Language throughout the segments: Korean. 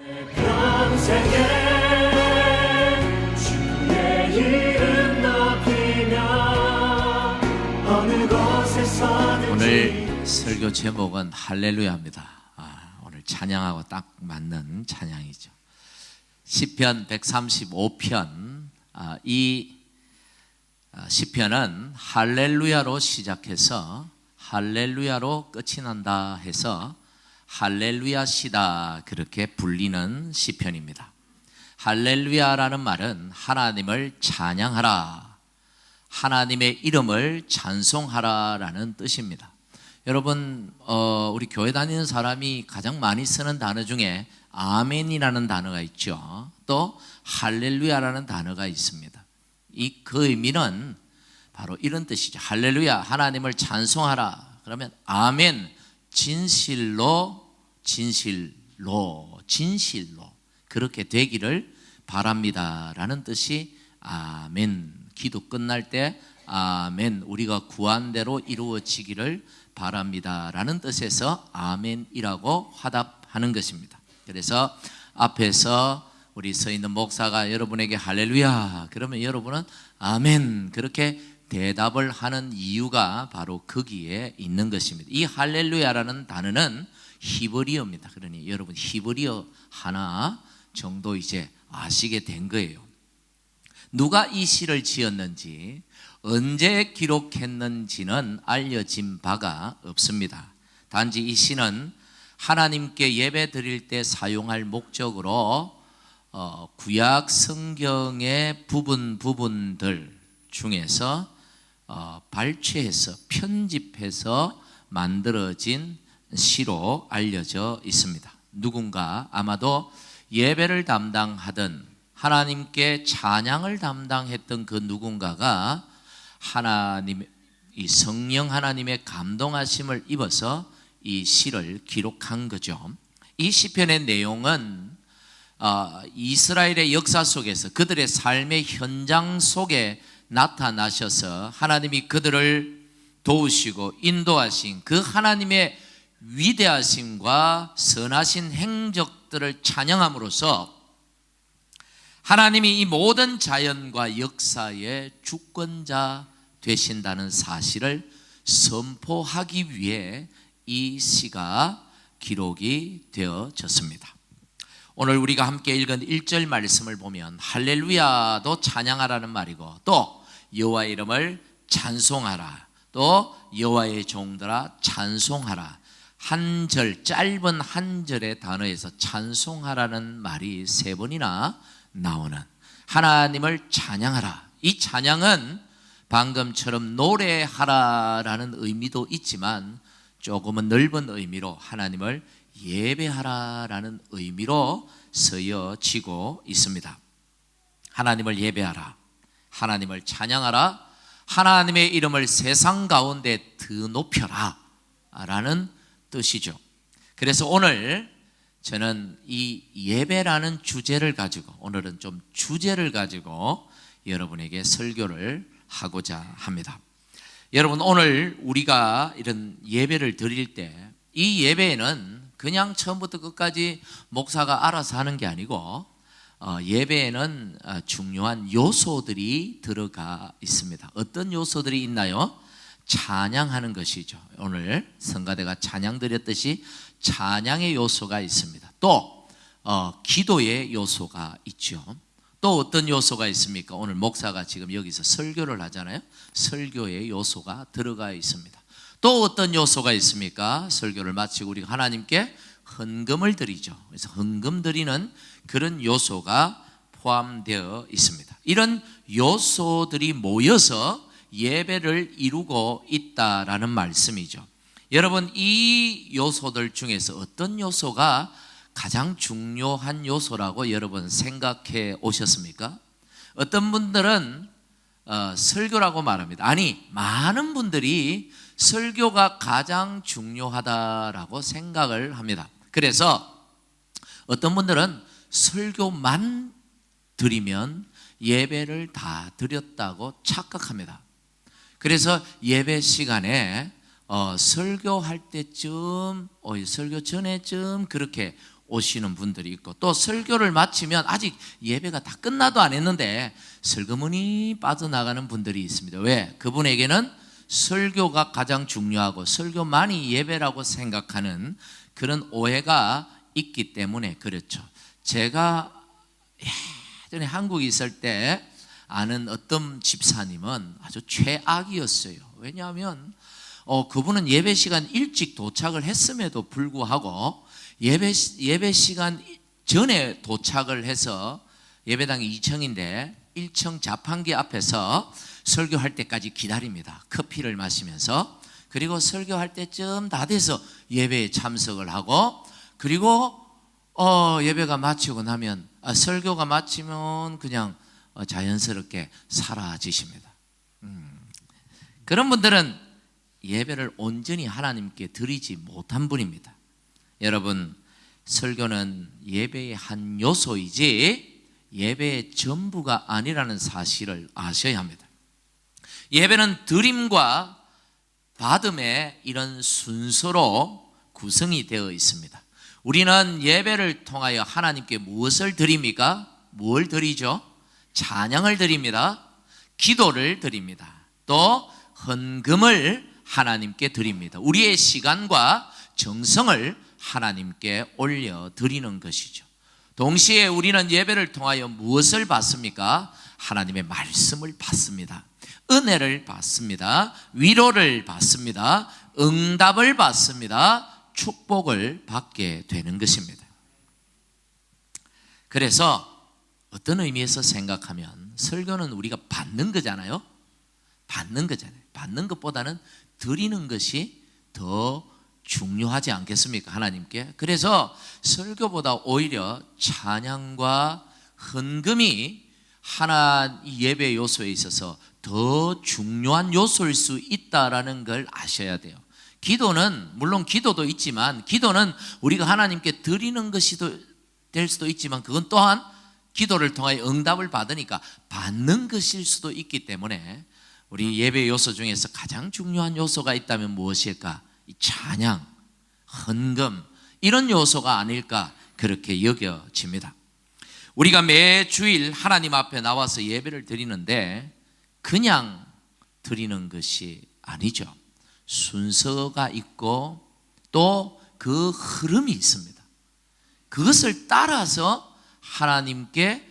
평생에 주의 이름 높이며 어느 곳에서든지. 오늘 설교 제목은 할렐루야입니다. 오늘 찬양하고 딱 맞는 찬양이죠. 시편 135편, 이 시편은 할렐루야로 시작해서 할렐루야로 끝이 난다 해서 할렐루야시다 그렇게 불리는 시편입니다. 할렐루야라는 말은 하나님을 찬양하라, 하나님의 이름을 찬송하라라는 뜻입니다. 여러분, 우리 교회 다니는 사람이 가장 많이 쓰는 단어 중에 아멘이라는 단어가 있죠. 또 할렐루야라는 단어가 있습니다. 그 의미는 바로 이런 뜻이죠. 할렐루야, 하나님을 찬송하라. 그러면 아멘, 진실로 그렇게 되기를 바랍니다라는 뜻이 아멘. 기도 끝날 때 아멘, 우리가 구한 대로 이루어지기를 바랍니다라는 뜻에서 아멘이라고 화답하는 것입니다. 그래서 앞에서 우리 서 있는 목사가 여러분에게 할렐루야 그러면 여러분은 아멘 그렇게 대답을 하는 이유가 바로 거기에 있는 것입니다. 이 할렐루야라는 단어는 히브리어입니다. 그러니 여러분 히브리어 하나 정도 이제 아시게 된 거예요. 누가 이 시를 지었는지 언제 기록했는지는 알려진 바가 없습니다. 단지 이 시는 하나님께 예배 드릴 때 사용할 목적으로 구약 성경의 부분들 중에서 발췌해서 편집해서 만들어진 시로 알려져 있습니다. 누군가 아마도 예배를 담당하던 하나님께 찬양을 담당했던 그 누군가가 이 성령 하나님의 감동하심을 입어서 이 시를 기록한 거죠. 이 시편의 내용은 이스라엘의 역사 속에서 그들의 삶의 현장 속에 나타나셔서 하나님이 그들을 도우시고 인도하신 그 하나님의 위대하심과 선하신 행적들을 찬양함으로써 하나님이 이 모든 자연과 역사의 주권자 되신다는 사실을 선포하기 위해 이 시가 기록이 되어졌습니다. 오늘 우리가 함께 읽은 1절 말씀을 보면 할렐루야도 찬양하라는 말이고 또 여호와의 이름을 찬송하라, 또 여호와의 종들아 찬송하라, 한 절, 짧은 한 절의 단어에서 찬송하라는 말이 3번이나 나오는 하나님을 찬양하라. 이 찬양은 방금처럼 노래하라라는 의미도 있지만 조금은 넓은 의미로 하나님을 예배하라라는 의미로 쓰여지고 있습니다. 하나님을 예배하라, 하나님을 찬양하라, 하나님의 이름을 세상 가운데 드높여라 라는 뜻이죠. 그래서 오늘 저는 이 예배라는 주제를 가지고 오늘은 좀 주제를 가지고 여러분에게 설교를 하고자 합니다. 여러분, 오늘 우리가 이런 예배를 드릴 때 이 예배에는 그냥 처음부터 끝까지 목사가 알아서 하는 게 아니고 예배에는 중요한 요소들이 들어가 있습니다. 어떤 요소들이 있나요? 찬양하는 것이죠. 오늘 성가대가 찬양 드렸듯이 찬양의 요소가 있습니다. 또 기도의 요소가 있죠. 또 어떤 요소가 있습니까? 오늘 목사가 지금 여기서 설교를 하잖아요. 설교의 요소가 들어가 있습니다. 또 어떤 요소가 있습니까? 설교를 마치고 우리가 하나님께 헌금을 드리죠. 그래서 헌금 드리는 그런 요소가 포함되어 있습니다. 이런 요소들이 모여서 예배를 이루고 있다라는 말씀이죠. 여러분, 이 요소들 중에서 어떤 요소가 가장 중요한 요소라고 여러분 생각해 오셨습니까? 어떤 분들은 설교라고 말합니다. 아니, 많은 분들이 설교가 가장 중요하다라고 생각을 합니다. 그래서 어떤 분들은 설교만 드리면 예배를 다 드렸다고 착각합니다. 그래서 예배 시간에 설교할 때쯤, 설교 전에쯤 그렇게 오시는 분들이 있고, 또 설교를 마치면 아직 예배가 다 끝나도 안 했는데 슬그머니 빠져나가는 분들이 있습니다. 왜? 그분에게는 설교가 가장 중요하고 설교만이 예배라고 생각하는 그런 오해가 있기 때문에 그렇죠. 제가 예전에 한국에 있을 때 아는 어떤 집사님은 아주 최악이었어요. 왜냐하면 그분은 예배 시간 일찍 도착을 했음에도 불구하고 예배 시간 전에 도착을 해서 예배당이 2층인데 1층 자판기 앞에서 설교할 때까지 기다립니다. 커피를 마시면서. 그리고 설교할 때쯤 다 돼서 예배에 참석을 하고, 그리고 예배가 마치고 나면 설교가 마치면 그냥 자연스럽게 사라지십니다. 그런 분들은 예배를 온전히 하나님께 드리지 못한 분입니다. 여러분, 설교는 예배의 한 요소이지 예배의 전부가 아니라는 사실을 아셔야 합니다. 예배는 드림과 받음의 이런 순서로 구성이 되어 있습니다. 우리는 예배를 통하여 하나님께 무엇을 드립니까? 뭘 드리죠? 찬양을 드립니다. 기도를 드립니다. 또 헌금을 하나님께 드립니다. 우리의 시간과 정성을 하나님께 올려 드리는 것이죠. 동시에 우리는 예배를 통하여 무엇을 받습니까? 하나님의 말씀을 받습니다. 은혜를 받습니다. 위로를 받습니다. 응답을 받습니다. 축복을 받게 되는 것입니다. 그래서 어떤 의미에서 생각하면 설교는 우리가 받는 거잖아요. 받는 거잖아요. 받는 것보다는 드리는 것이 더 중요하지 않겠습니까? 하나님께. 그래서 설교보다 오히려 찬양과 헌금이 하나 예배 요소에 있어서 더 중요한 요소일 수 있다라는 걸 아셔야 돼요. 기도는 물론 기도도 있지만, 기도는 우리가 하나님께 드리는 것이 될 수도 있지만, 그건 또한 기도를 통하여 응답을 받으니까 받는 것일 수도 있기 때문에 우리 예배 요소 중에서 가장 중요한 요소가 있다면 무엇일까? 이 찬양, 헌금, 이런 요소가 아닐까 그렇게 여겨집니다. 우리가 매 주일 하나님 앞에 나와서 예배를 드리는데 그냥 드리는 것이 아니죠. 순서가 있고 또 그 흐름이 있습니다. 그것을 따라서 하나님께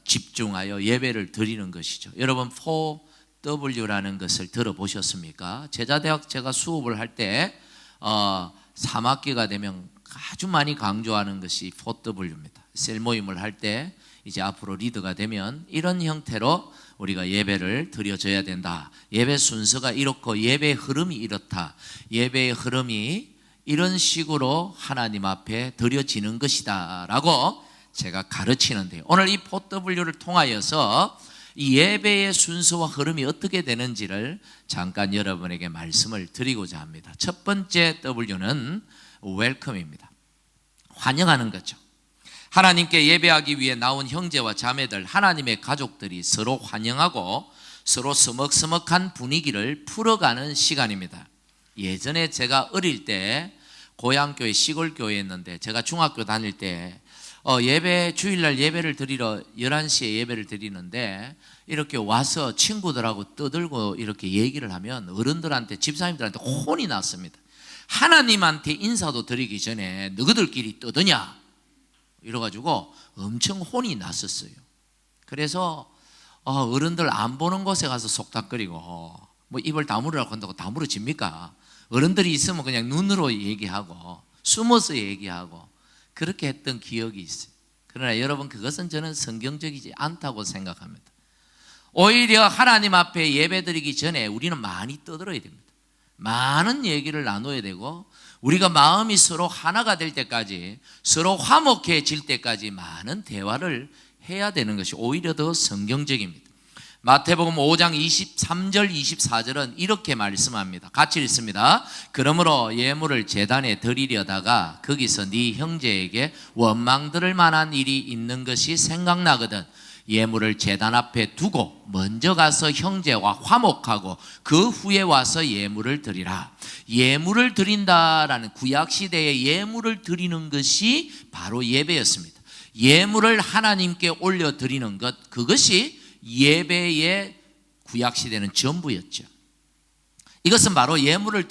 집중하여 예배를 드리는 것이죠. 여러분 4W라는 것을 들어보셨습니까? 제자대학 제가 수업을 할 때 3학기가 되면 아주 많이 강조하는 것이 4W입니다. 셀 모임을 할 때 이제 앞으로 리더가 되면 이런 형태로 우리가 예배를 드려줘야 된다. 예배 순서가 이렇고 예배의 흐름이 이렇다. 예배의 흐름이 이런 식으로 하나님 앞에 드려지는 것이다 라고 제가 가르치는데요. 오늘 이 4W를 통하여서 이 예배의 순서와 흐름이 어떻게 되는지를 잠깐 여러분에게 말씀을 드리고자 합니다. 첫 번째 W는 웰컴입니다. 환영하는 거죠. 하나님께 예배하기 위해 나온 형제와 자매들, 하나님의 가족들이 서로 환영하고 서로 서먹서먹한 분위기를 풀어가는 시간입니다. 예전에 제가 어릴 때 고향교회 시골교회였는데, 제가 중학교 다닐 때 예배 주일날 예배를 드리러 11시에 예배를 드리는데 이렇게 와서 친구들하고 떠들고 이렇게 얘기를 하면 어른들한테, 집사님들한테 혼이 났습니다. 하나님한테 인사도 드리기 전에 너희들끼리 떠드냐 이래가지고 엄청 혼이 났었어요. 그래서 어른들 안 보는 곳에 가서 속닥거리고 뭐 입을 다물으라고 한다고 다물어집니까? 어른들이 있으면 그냥 눈으로 얘기하고 숨어서 얘기하고 그렇게 했던 기억이 있어요. 그러나 여러분, 그것은 저는 성경적이지 않다고 생각합니다. 오히려 하나님 앞에 예배드리기 전에 우리는 많이 떠들어야 됩니다. 많은 얘기를 나눠야 되고, 우리가 마음이 서로 하나가 될 때까지, 서로 화목해질 때까지 많은 대화를 해야 되는 것이 오히려 더 성경적입니다. 마태복음 5장 23절 24절은 이렇게 말씀합니다. 같이 읽습니다. 그러므로 예물을 제단에 드리려다가 거기서 네 형제에게 원망 들을 만한 일이 있는 것이 생각나거든 예물을 제단 앞에 두고 먼저 가서 형제와 화목하고 그 후에 와서 예물을 드리라. 예물을 드린다라는 구약시대의 예물을 드리는 것이 바로 예배였습니다. 예물을 하나님께 올려드리는 것, 그것이 예배의 구약시대는 전부였죠. 이것은 바로 예물을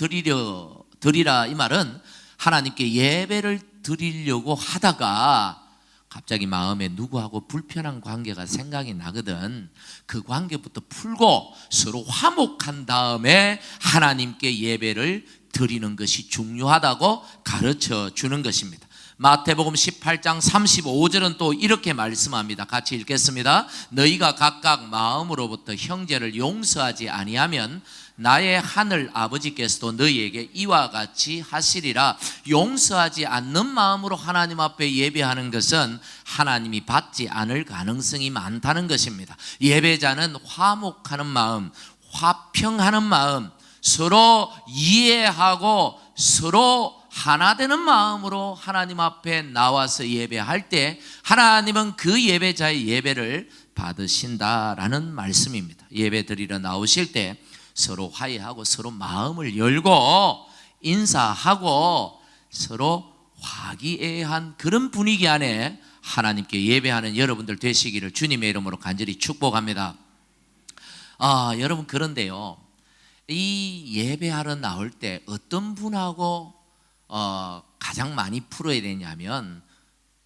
드리라 이 말은 하나님께 예배를 드리려고 하다가 갑자기 마음에 누구하고 불편한 관계가 생각이 나거든. 그 관계부터 풀고 서로 화목한 다음에 하나님께 예배를 드리는 것이 중요하다고 가르쳐 주는 것입니다. 마태복음 18장 35절은 또 이렇게 말씀합니다. 같이 읽겠습니다. 너희가 각각 마음으로부터 형제를 용서하지 아니하면 나의 하늘 아버지께서도 너희에게 이와 같이 하시리라. 용서하지 않는 마음으로 하나님 앞에 예배하는 것은 하나님이 받지 않을 가능성이 많다는 것입니다. 예배자는 화목하는 마음, 화평하는 마음, 서로 이해하고 서로 하나 되는 마음으로 하나님 앞에 나와서 예배할 때 하나님은 그 예배자의 예배를 받으신다라는 말씀입니다. 예배 드리러 나오실 때 서로 화해하고 서로 마음을 열고 인사하고 서로 화기애애한 그런 분위기 안에 하나님께 예배하는 여러분들 되시기를 주님의 이름으로 간절히 축복합니다. 여러분, 그런데요, 이 예배하러 나올 때 어떤 분하고 가장 많이 풀어야 되냐면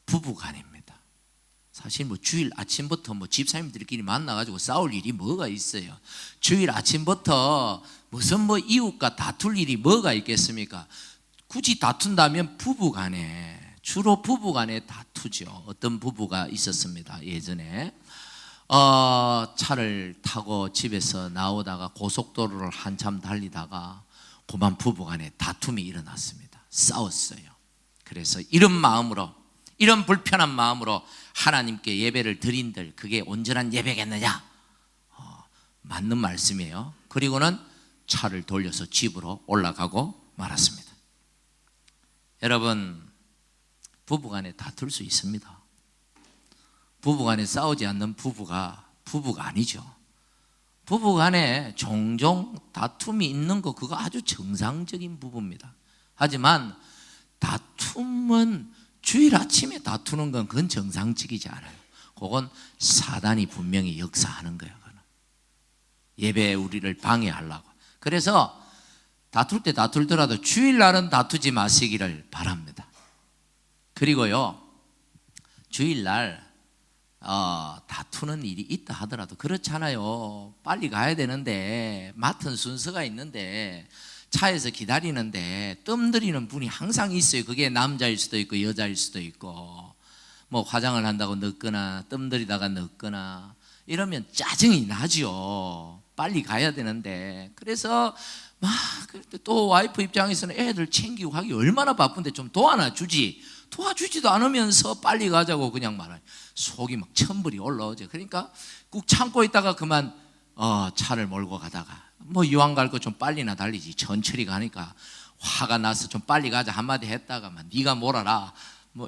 부부간입니다. 사실 주일 아침부터 집사님들끼리 만나가지고 싸울 일이 뭐가 있어요? 주일 아침부터 무슨 이웃과 다툴 일이 뭐가 있겠습니까? 굳이 다툰다면 부부간에, 주로 부부간에 다투죠. 어떤 부부가 있었습니다. 예전에 차를 타고 집에서 나오다가 고속도로를 한참 달리다가 그만 부부간에 다툼이 일어났습니다. 싸웠어요. 그래서 이런 마음으로, 이런 불편한 마음으로 하나님께 예배를 드린들 그게 온전한 예배겠느냐? 맞는 말씀이에요. 그리고는 차를 돌려서 집으로 올라가고 말았습니다. 여러분, 부부간에 다툴 수 있습니다. 부부간에 싸우지 않는 부부가 아니죠. 부부간에 종종 다툼이 있는 거, 그거 아주 정상적인 부부입니다. 하지만 다툼은 주일 아침에 다투는 건 그건 정상적이지 않아요. 그건 사단이 분명히 역사하는 거예요. 그건. 예배에 우리를 방해하려고. 그래서 다툴 때 다툴더라도 주일날은 다투지 마시기를 바랍니다. 그리고요, 주일날 다투는 일이 있다 하더라도 그렇잖아요. 빨리 가야 되는데, 맡은 순서가 있는데 차에서 기다리는데 뜸들이는 분이 항상 있어요. 그게 남자일 수도 있고 여자일 수도 있고, 화장을 한다고 늦거나 뜸들이다가 늦거나 이러면 짜증이 나죠. 빨리 가야 되는데. 그래서 또 와이프 입장에서는 애들 챙기고 하기 얼마나 바쁜데 좀 도와주지도 않으면서 빨리 가자고 그냥 말해요. 속이 막 천불이 올라오죠. 그러니까 꾹 참고 있다가 그만 차를 몰고 가다가 이왕 갈 거 좀 빨리나 달리지, 천천히 가니까 화가 나서 좀 빨리 가자 한마디 했다가 네가 몰아라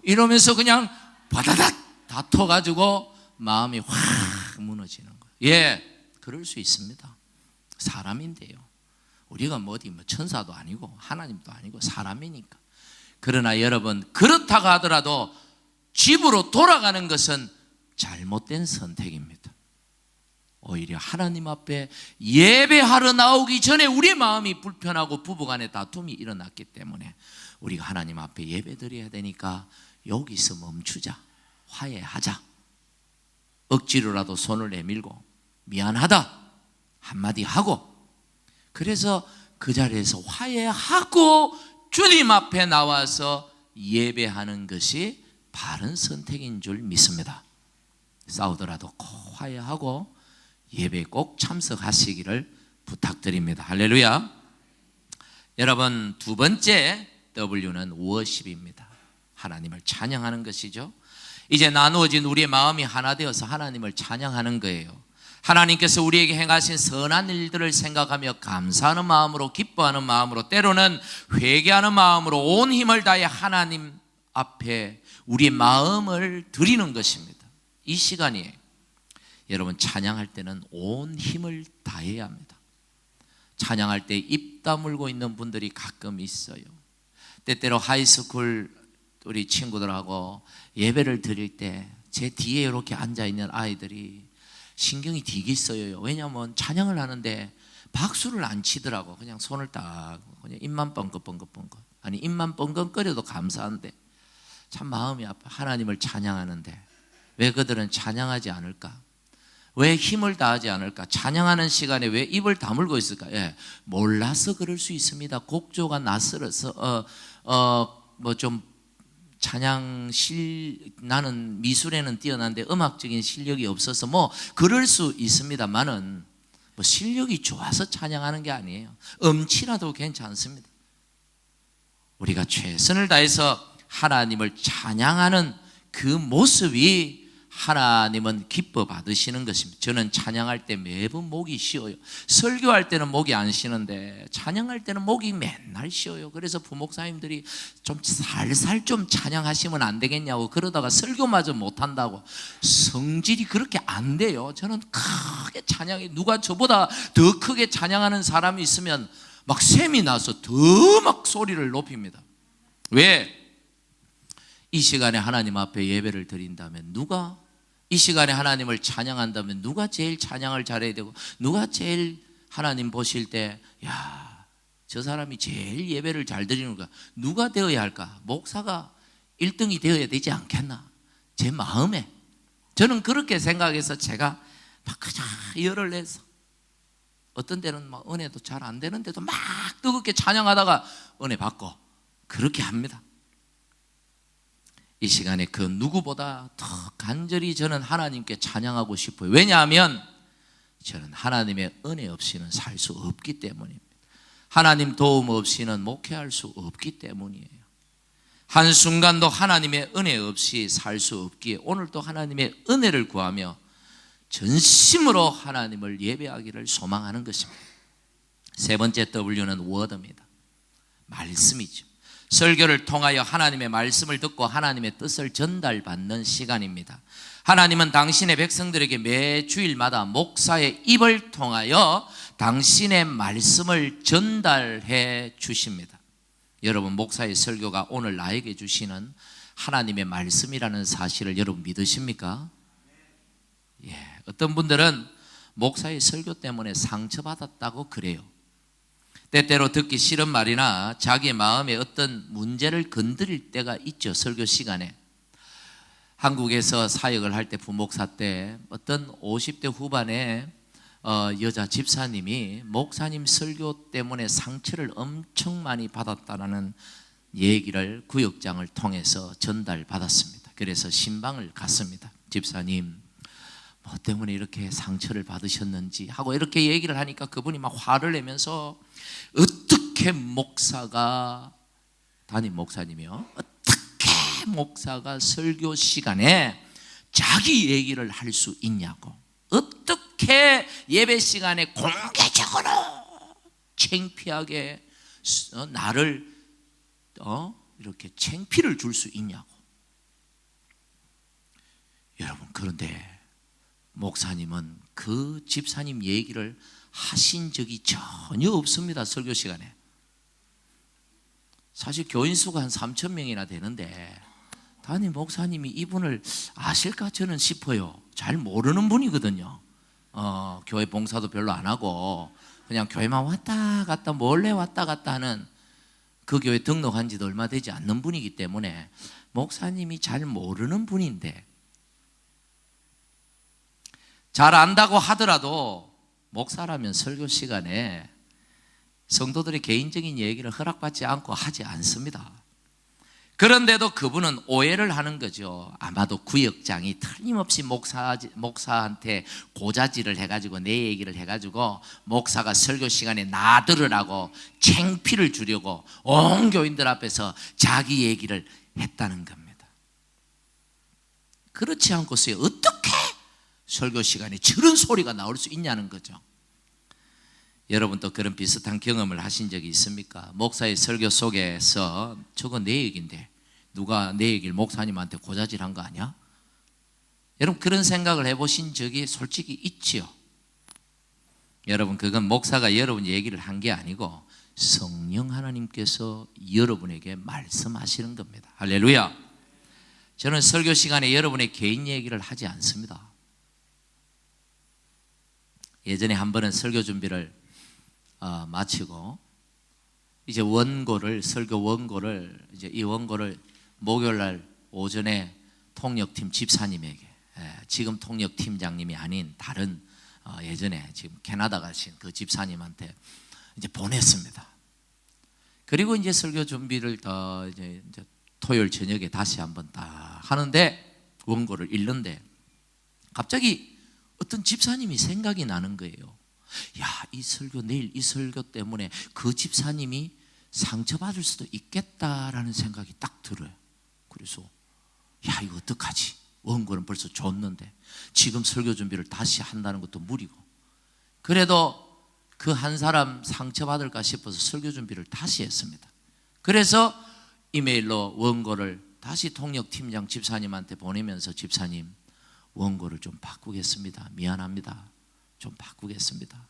이러면서 그냥 바다닥 다퉈가지고 마음이 확 무너지는 거예요. 예, 그럴 수 있습니다. 사람인데요. 우리가 어디 천사도 아니고 하나님도 아니고 사람이니까. 그러나 여러분, 그렇다고 하더라도 집으로 돌아가는 것은 잘못된 선택입니다. 오히려 하나님 앞에 예배하러 나오기 전에 우리의 마음이 불편하고 부부간에 다툼이 일어났기 때문에 우리가 하나님 앞에 예배 드려야 되니까 여기서 멈추자, 화해하자, 억지로라도 손을 내밀고 미안하다 한마디 하고, 그래서 그 자리에서 화해하고 주님 앞에 나와서 예배하는 것이 바른 선택인 줄 믿습니다. 싸우더라도 꼭 화해하고 예배에 꼭 참석하시기를 부탁드립니다. 할렐루야. 여러분, 두 번째 W는 워십입니다. 하나님을 찬양하는 것이죠. 이제 나누어진 우리의 마음이 하나 되어서 하나님을 찬양하는 거예요. 하나님께서 우리에게 행하신 선한 일들을 생각하며 감사하는 마음으로, 기뻐하는 마음으로, 때로는 회개하는 마음으로 온 힘을 다해 하나님 앞에 우리의 마음을 드리는 것입니다. 이 시간이 여러분, 찬양할 때는 온 힘을 다해야 합니다. 찬양할 때 입 다물고 있는 분들이 가끔 있어요. 때때로 하이스쿨 우리 친구들하고 예배를 드릴 때 제 뒤에 이렇게 앉아있는 아이들이 신경이 되게 써요. 왜냐하면 찬양을 하는데 박수를 안 치더라고. 그냥 손을 딱, 그냥 입만 뻥긋뻥긋뻥긋. 아니, 입만 뻥긋거려도 감사한데 참 마음이 아파. 하나님을 찬양하는데 왜 그들은 찬양하지 않을까? 왜 힘을 다하지 않을까? 찬양하는 시간에 왜 입을 다물고 있을까? 예, 몰라서 그럴 수 있습니다. 곡조가 낯설어서 좀 나는 미술에는 뛰어난데 음악적인 실력이 없어서 그럴 수 있습니다만은 실력이 좋아서 찬양하는 게 아니에요. 음치라도 괜찮습니다. 우리가 최선을 다해서 하나님을 찬양하는 그 모습이 하나님은 기뻐 받으시는 것입니다. 저는 찬양할 때 매번 목이 쉬어요. 설교할 때는 목이 안 쉬는데 찬양할 때는 목이 맨날 쉬어요. 그래서 부목사님들이 좀 살살 좀 찬양하시면 안 되겠냐고 그러다가 설교마저 못한다고. 성질이 그렇게 안 돼요. 저는 크게 찬양해. 누가 저보다 더 크게 찬양하는 사람이 있으면 막 샘이 나서 더 막 소리를 높입니다. 왜? 이 시간에 하나님 앞에 예배를 드린다면 이 시간에 하나님을 찬양한다면 누가 제일 찬양을 잘해야 되고 누가 제일 하나님 보실 때 저 사람이 제일 예배를 잘 드리는가? 누가 되어야 할까? 목사가 1등이 되어야 되지 않겠나? 제 마음에 저는 그렇게 생각해서 제가 막 그냥 열을 내서 어떤 때는 막 은혜도 잘 안 되는데도 막 뜨겁게 찬양하다가 은혜 받고 그렇게 합니다. 이 시간에 그 누구보다 더 간절히 저는 하나님께 찬양하고 싶어요. 왜냐하면 저는 하나님의 은혜 없이는 살 수 없기 때문입니다. 하나님 도움 없이는 목회할 수 없기 때문이에요. 한순간도 하나님의 은혜 없이 살 수 없기에 오늘도 하나님의 은혜를 구하며 전심으로 하나님을 예배하기를 소망하는 것입니다. 세 번째 W는 워드입니다. 말씀이죠. 설교를 통하여 하나님의 말씀을 듣고 하나님의 뜻을 전달받는 시간입니다. 하나님은 당신의 백성들에게 매 주일마다 목사의 입을 통하여 당신의 말씀을 전달해 주십니다. 여러분, 목사의 설교가 오늘 나에게 주시는 하나님의 말씀이라는 사실을 여러분 믿으십니까? 어떤 분들은 목사의 설교 때문에 상처받았다고 그래요. 때때로 듣기 싫은 말이나 자기의 마음에 어떤 문제를 건드릴 때가 있죠. 설교 시간에. 한국에서 사역을 할 때 부목사 때 어떤 50대 후반의 여자 집사님이 목사님 설교 때문에 상처를 엄청 많이 받았다는 얘기를 구역장을 통해서 전달받았습니다. 그래서 신방을 갔습니다. 집사님, 뭐 때문에 이렇게 상처를 받으셨는지 하고 이렇게 얘기를 하니까 그분이 막 화를 내면서 어떻게 목사가, 담임 목사님이요, 어떻게 목사가 설교 시간에 자기 얘기를 할 수 있냐고, 어떻게 예배 시간에 공개적으로 창피하게 나를 이렇게 창피를 줄 수 있냐고. 여러분, 그런데 목사님은 그 집사님 얘기를 하신 적이 전혀 없습니다. 설교 시간에. 사실 교인 수가 한 3,000명이나 되는데 담임 목사님이 이분을 아실까 저는 싶어요. 잘 모르는 분이거든요. 교회 봉사도 별로 안 하고 그냥 교회만 왔다 갔다 몰래 왔다 갔다 하는, 그 교회 등록한 지도 얼마 되지 않는 분이기 때문에 목사님이 잘 모르는 분인데, 잘 안다고 하더라도 목사라면 설교 시간에 성도들의 개인적인 얘기를 허락받지 않고 하지 않습니다. 그런데도 그분은 오해를 하는 거죠. 아마도 구역장이 틀림없이 목사한테 고자질을 해가지고 내 얘기를 해가지고 목사가 설교 시간에 나 들으라고 창피를 주려고 온 교인들 앞에서 자기 얘기를 했다는 겁니다. 그렇지 않고서야 어떻게 설교 시간에 저런 소리가 나올 수 있냐는 거죠. 여러분도 그런 비슷한 경험을 하신 적이 있습니까? 목사의 설교 속에서 저거 내 얘기인데 누가 내 얘기를 목사님한테 고자질한 거 아니야? 여러분 그런 생각을 해보신 적이 솔직히 있지요? 여러분 그건 목사가 여러분 얘기를 한 게 아니고 성령 하나님께서 여러분에게 말씀하시는 겁니다. 할렐루야. 저는 설교 시간에 여러분의 개인 얘기를 하지 않습니다. 예전에 한 번은 설교 준비를 마치고 이제 설교 원고를 이 원고를 목요일 날 오전에 통역팀 집사님에게, 지금 통역팀장님이 아닌 다른 예전에 지금 캐나다 가신 그 집사님한테 이제 보냈습니다. 그리고 이제 설교 준비를 더 이제 토요일 저녁에 다시 한번 딱 하는데 원고를 읽는데 갑자기 어떤 집사님이 생각이 나는 거예요. 야, 이 설교 내일 이 설교 때문에 그 집사님이 상처받을 수도 있겠다라는 생각이 딱 들어요. 그래서 야, 이거 어떡하지? 원고는 벌써 줬는데 지금 설교 준비를 다시 한다는 것도 무리고, 그래도 그 한 사람 상처받을까 싶어서 설교 준비를 다시 했습니다. 그래서 이메일로 원고를 다시 통역팀장 집사님한테 보내면서 집사님, 원고를 좀 바꾸겠습니다. 미안합니다. 좀 바꾸겠습니다.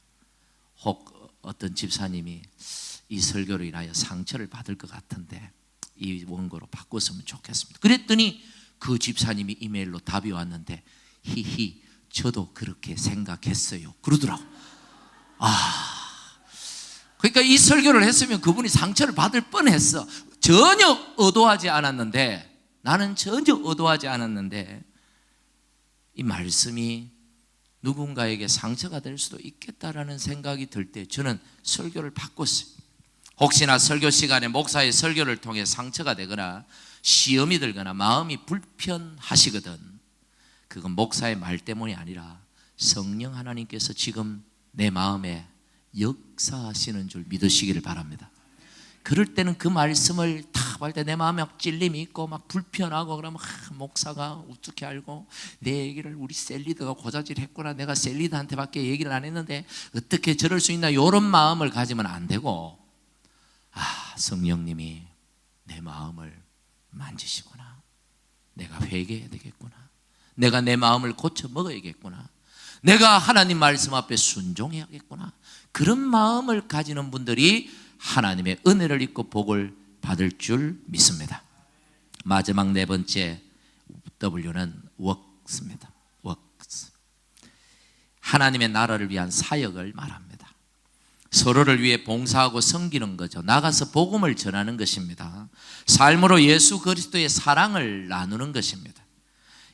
혹 어떤 집사님이 이 설교로 인하여 상처를 받을 것 같은데 이 원고로 바꿨으면 좋겠습니다. 그랬더니 그 집사님이 이메일로 답이 왔는데 히히 저도 그렇게 생각했어요 그러더라고. 그러니까 이 설교를 했으면 그분이 상처를 받을 뻔했어. 전혀 의도하지 않았는데, 나는 전혀 의도하지 않았는데 이 말씀이 누군가에게 상처가 될 수도 있겠다라는 생각이 들 때 저는 설교를 바꿨어요. 혹시나 설교 시간에 목사의 설교를 통해 상처가 되거나 시험이 들거나 마음이 불편하시거든, 그건 목사의 말 때문이 아니라 성령 하나님께서 지금 내 마음에 역사하시는 줄 믿으시기를 바랍니다. 그럴 때는 그 말씀을 다 할 때 내 마음에 막 찔림이 있고 막 불편하고 그러면 목사가 어떻게 알고 내 얘기를 우리 셀리드가 고자질 했구나, 내가 셀리드한테밖에 얘기를 안 했는데 어떻게 저럴 수 있나, 이런 마음을 가지면 안 되고, 성령님이 내 마음을 만지시구나, 내가 회개해야 되겠구나, 내가 내 마음을 고쳐 먹어야겠구나, 내가 하나님 말씀 앞에 순종해야겠구나, 그런 마음을 가지는 분들이 하나님의 은혜를 입고 복을 받을 줄 믿습니다. 마지막 네 번째 W는 works입니다. works. 하나님의 나라를 위한 사역을 말합니다. 서로를 위해 봉사하고 섬기는 거죠. 나가서 복음을 전하는 것입니다. 삶으로 예수 그리스도의 사랑을 나누는 것입니다.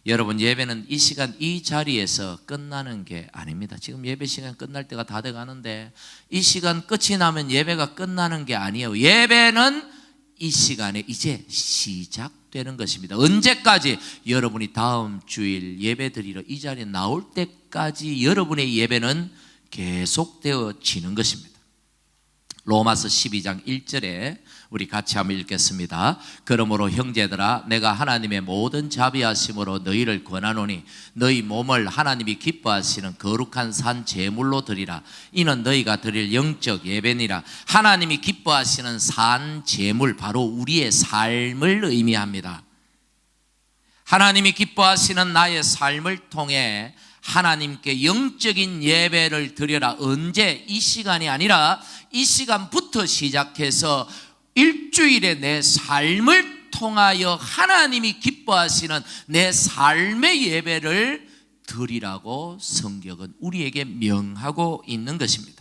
여러분, 예배는 이 시간 이 자리에서 끝나는 게 아닙니다. 지금 예배 시간 끝날 때가 다 돼가는데 이 시간 끝이 나면 예배가 끝나는 게 아니에요. 예배는 이 시간에 이제 시작되는 것입니다. 언제까지? 여러분이 다음 주일 예배 드리러 이 자리에 나올 때까지 여러분의 예배는 계속되어지는 것입니다. 로마서 12장 1절에 우리 같이 한번 읽겠습니다. 그러므로 형제들아, 내가 하나님의 모든 자비하심으로 너희를 권하노니 너희 몸을 하나님이 기뻐하시는 거룩한 산 제물로 드리라. 이는 너희가 드릴 영적 예배니라. 하나님이 기뻐하시는 산 제물, 바로 우리의 삶을 의미합니다. 하나님이 기뻐하시는 나의 삶을 통해 하나님께 영적인 예배를 드려라. 언제? 이 시간이 아니라 이 시간부터 시작해서 일주일에 내 삶을 통하여 하나님이 기뻐하시는 내 삶의 예배를 드리라고 성경은 우리에게 명하고 있는 것입니다.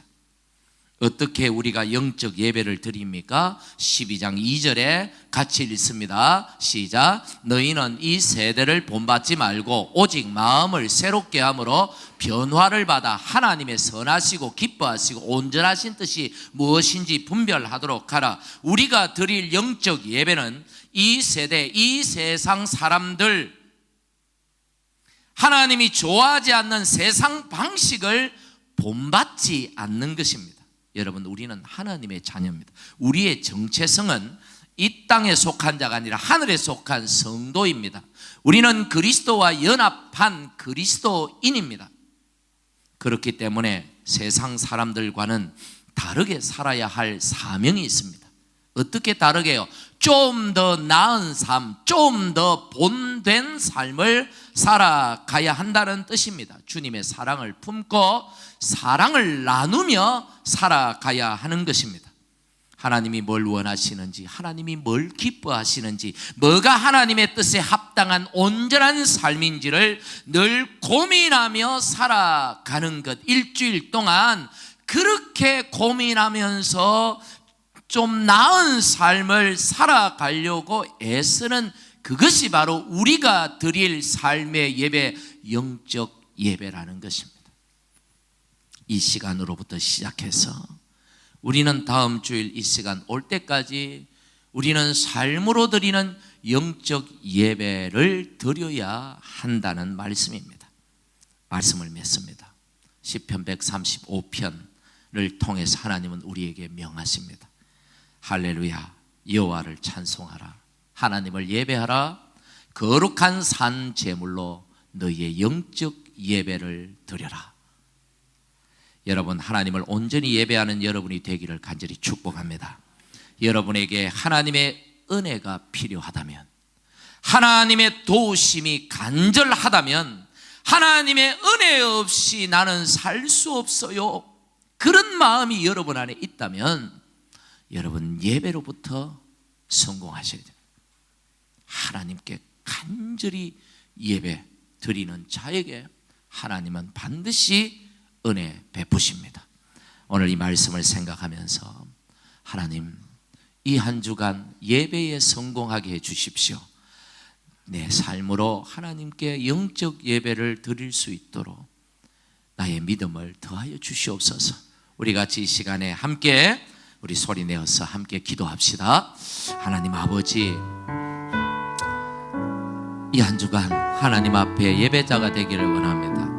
어떻게 우리가 영적 예배를 드립니까? 12장 2절에 같이 읽습니다. 시작. 너희는 이 세대를 본받지 말고 오직 마음을 새롭게 함으로 변화를 받아 하나님의 선하시고 기뻐하시고 온전하신 뜻이 무엇인지 분별하도록 하라. 우리가 드릴 영적 예배는 이 세대, 이 세상 사람들, 하나님이 좋아하지 않는 세상 방식을 본받지 않는 것입니다. 여러분, 우리는 하나님의 자녀입니다. 우리의 정체성은 이 땅에 속한 자가 아니라 하늘에 속한 성도입니다. 우리는 그리스도와 연합한 그리스도인입니다. 그렇기 때문에 세상 사람들과는 다르게 살아야 할 사명이 있습니다. 어떻게 다르게요? 좀 더 나은 삶, 좀 더 본된 삶을 살아가야 한다는 뜻입니다. 주님의 사랑을 품고 사랑을 나누며 살아가야 하는 것입니다. 하나님이 뭘 원하시는지, 하나님이 뭘 기뻐하시는지, 뭐가 하나님의 뜻에 합당한 온전한 삶인지를 늘 고민하며 살아가는 것. 일주일 동안 그렇게 고민하면서 좀 나은 삶을 살아가려고 애쓰는 그것이 바로 우리가 드릴 삶의 예배, 영적 예배라는 것입니다. 이 시간으로부터 시작해서 우리는 다음 주일 이 시간 올 때까지 우리는 삶으로 드리는 영적 예배를 드려야 한다는 말씀입니다. 말씀을 맺습니다. 시편 135편을 통해서 하나님은 우리에게 명하십니다. 할렐루야, 여호와를 찬송하라, 하나님을 예배하라, 거룩한 산 제물로 너희의 영적 예배를 드려라. 여러분, 하나님을 온전히 예배하는 여러분이 되기를 간절히 축복합니다. 여러분에게 하나님의 은혜가 필요하다면, 하나님의 도우심이 간절하다면, 하나님의 은혜 없이 나는 살 수 없어요, 그런 마음이 여러분 안에 있다면 여러분 예배로부터 성공하셔야 돼요. 하나님께 간절히 예배 드리는 자에게 하나님은 반드시 은혜 베푸십니다. 오늘 이 말씀을 생각하면서 하나님, 이 한 주간 예배에 성공하게 해 주십시오. 내 삶으로 하나님께 영적 예배를 드릴 수 있도록 나의 믿음을 더하여 주시옵소서. 우리 같이 이 시간에 함께 우리 소리 내어서 함께 기도합시다. 하나님 아버지, 이 한 주간 하나님 앞에 예배자가 되기를 원합니다.